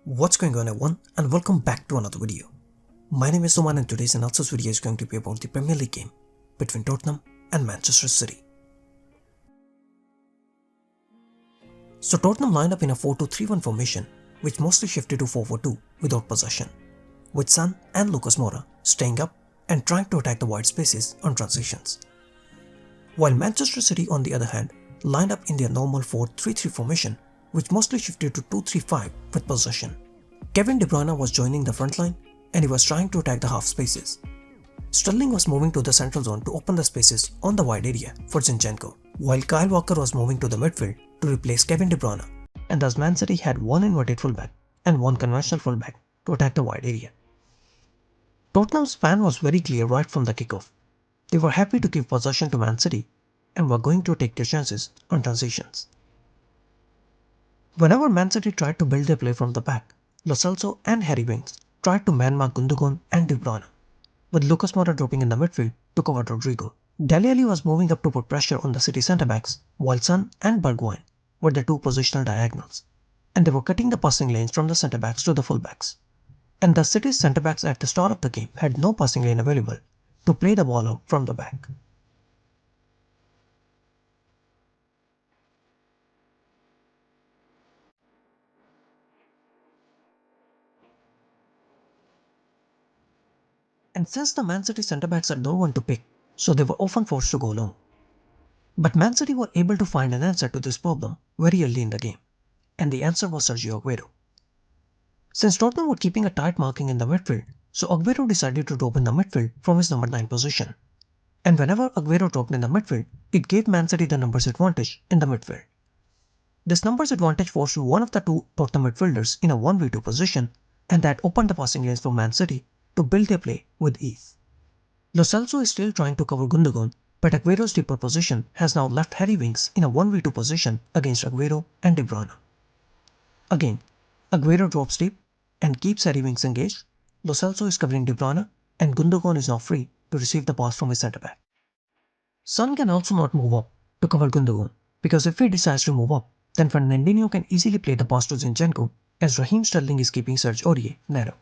What's going on everyone, and welcome back to another video. My name is Suman and today's analysis video is going to be about the Premier League game between Tottenham and Manchester City. So Tottenham lined up in a 4-2-3-1 formation which mostly shifted to 4-4-2 without possession, with Son and Lucas Moura staying up and trying to attack the wide spaces on transitions. While Manchester City on the other hand lined up in their normal 4-3-3 formation which mostly shifted to 2-3-5 with possession. Kevin De Bruyne was joining the front line and he was trying to attack the half spaces. Sterling was moving to the central zone to open the spaces on the wide area for Zinchenko, while Kyle Walker was moving to the midfield to replace Kevin De Bruyne, and thus Man City had one inverted fullback and one conventional fullback to attack the wide area. Tottenham's plan was very clear right from the kickoff. They were happy to give possession to Man City and were going to take their chances on transitions. Whenever Man City tried to build their play from the back, Lo Celso and Harry Winks tried to man-mark Gundogan and De Bruyne, with Lucas Moura dropping in the midfield to cover Rodrigo. Dele Alli was moving up to put pressure on the City centre-backs, while Son and Bergwijn were the two positional diagonals, and they were cutting the passing lanes from the centre-backs to the full-backs. And the City's centre-backs at the start of the game had no passing lane available to play the ball out from the back. And since the Man City centre-backs had no one to pick, so they were often forced to go long. But Man City were able to find an answer to this problem very early in the game, and the answer was Sergio Aguero. Since Tottenham were keeping a tight marking in the midfield, so Aguero decided to drop in the midfield from his number 9 position. And whenever Aguero dropped in the midfield, it gave Man City the numbers advantage in the midfield. This numbers advantage forced one of the two Tottenham midfielders in a 1v2 position, and that opened the passing lanes for Man City to build their play with ease. Lo Celso is still trying to cover Gundogan, but Aguero's deeper position has now left Harry Winks in a 1v2 position against Aguero and De Bruyne. Again, Aguero drops deep and keeps Harry Winks engaged. Lo Celso is covering De Bruyne and Gundogan is now free to receive the pass from his centre-back. Son can also not move up to cover Gundogan, because if he decides to move up, then Fernandinho can easily play the pass to Zinchenko as Raheem Sterling is keeping Serge Aurier narrow.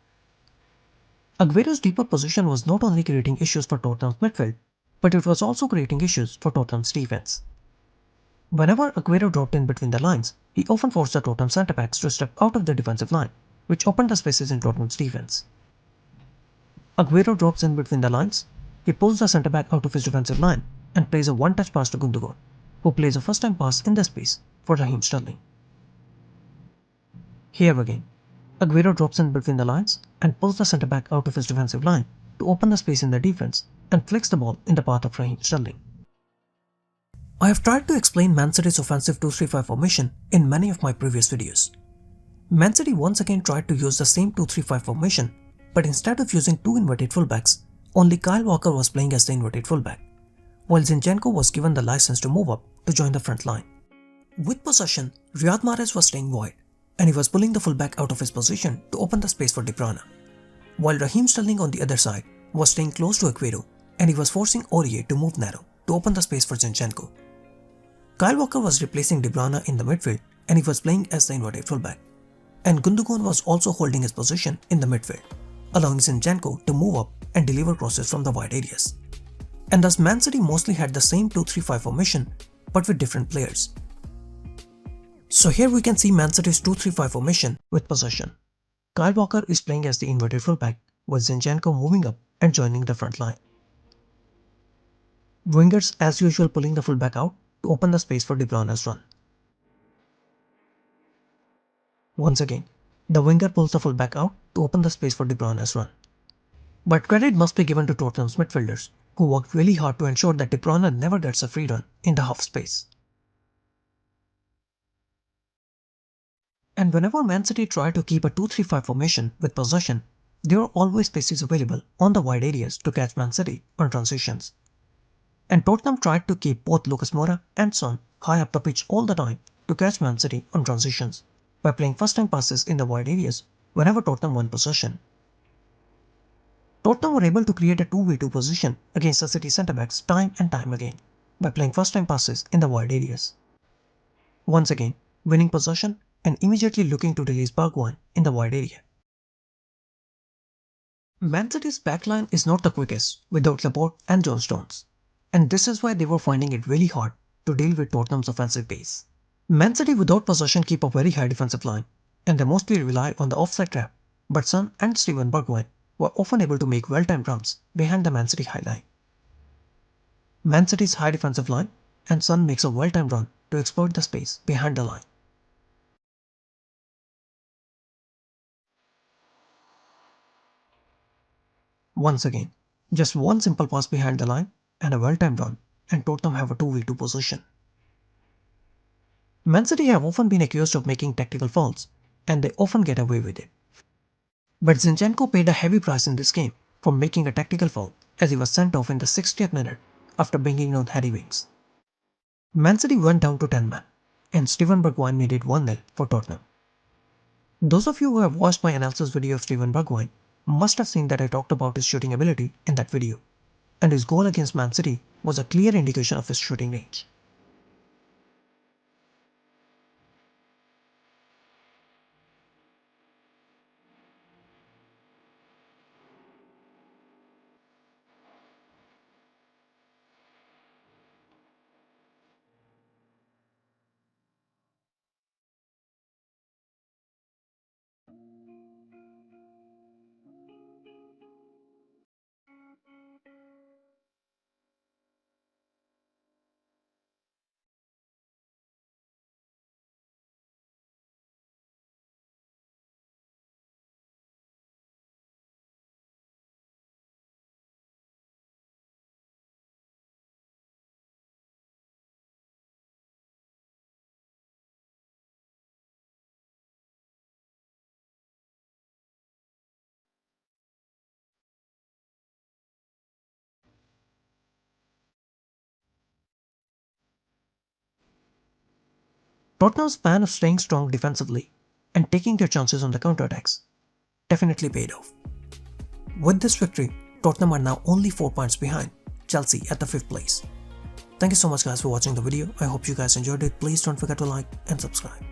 Aguero's deeper position was not only creating issues for Tottenham's midfield, but it was also creating issues for Tottenham's defense. Whenever Aguero dropped in between the lines, he often forced the Tottenham centre-backs to step out of the defensive line, which opened the spaces in Tottenham's defense. Aguero drops in between the lines, he pulls the centre-back out of his defensive line and plays a one-touch pass to Gundogan, who plays a first-time pass in the space for Raheem Sterling. Here again, Aguero drops in between the lines and pulls the centre-back out of his defensive line to open the space in the defense and flicks the ball in the path of Raheem Sterling. I have tried to explain Man City's offensive 2-3-5 formation in many of my previous videos. Man City once again tried to use the same 2-3-5 formation, but instead of using two inverted fullbacks, only Kyle Walker was playing as the inverted fullback, while Zinchenko was given the license to move up to join the front line. With possession, Riyad Mahrez was staying wide, and he was pulling the fullback out of his position to open the space for De Bruyne, while Raheem Sterling on the other side was staying close to Aguero and he was forcing Aurier to move narrow to open the space for Zinchenko. Kyle Walker was replacing De Bruyne in the midfield and he was playing as the inverted fullback, and Gundogan was also holding his position in the midfield, allowing Zinchenko to move up and deliver crosses from the wide areas. And thus Man City mostly had the same 2-3-5 formation but with different players. So here we can see Man City's 2-3-5 formation with possession. Kyle Walker is playing as the inverted fullback, with Zinchenko moving up and joining the front line. Wingers as usual pulling the fullback out to open the space for De Bruyne's run. Once again, the winger pulls the fullback out to open the space for De Bruyne's run. But credit must be given to Tottenham's midfielders, who worked really hard to ensure that De Bruyne never gets a free run in the half space. And whenever Man City tried to keep a 2-3-5 formation with possession, there were always spaces available on the wide areas to catch Man City on transitions. And Tottenham tried to keep both Lucas Moura and Son high up the pitch all the time to catch Man City on transitions by playing first-time passes in the wide areas whenever Tottenham won possession. Tottenham were able to create a 2v2 position against the City centre-backs time and time again by playing first-time passes in the wide areas. Once again, winning possession and immediately looking to release Bergwijn in the wide area. Man City's backline is not the quickest without Laporte and John Stones, and this is why they were finding it really hard to deal with Tottenham's offensive pace. Man City without possession keep a very high defensive line, and they mostly rely on the offside trap, but Son and Steven Bergwijn were often able to make well-timed runs behind the Man City high line. Man City's high defensive line, and Son makes a well-timed run to exploit the space behind the line. Once again, just one simple pass behind the line and a well-timed run, and Tottenham have a 2v2 position. Man City have often been accused of making tactical fouls, and they often get away with it. But Zinchenko paid a heavy price in this game for making a tactical foul, as he was sent off in the 60th minute after bringing on Harry Winks. Man City went down to 10 men, and Steven Bergwijn made it 1-0 for Tottenham. Those of you who have watched my analysis video of Steven Bergwijn must have seen that I talked about his shooting ability in that video, and his goal against Man City was a clear indication of his shooting range. Tottenham's plan of staying strong defensively and taking their chances on the counterattacks definitely paid off. With this victory, Tottenham are now only 4 points behind Chelsea at the 5th place. Thank you so much guys for watching the video. I hope you guys enjoyed it. Please don't forget to like and subscribe.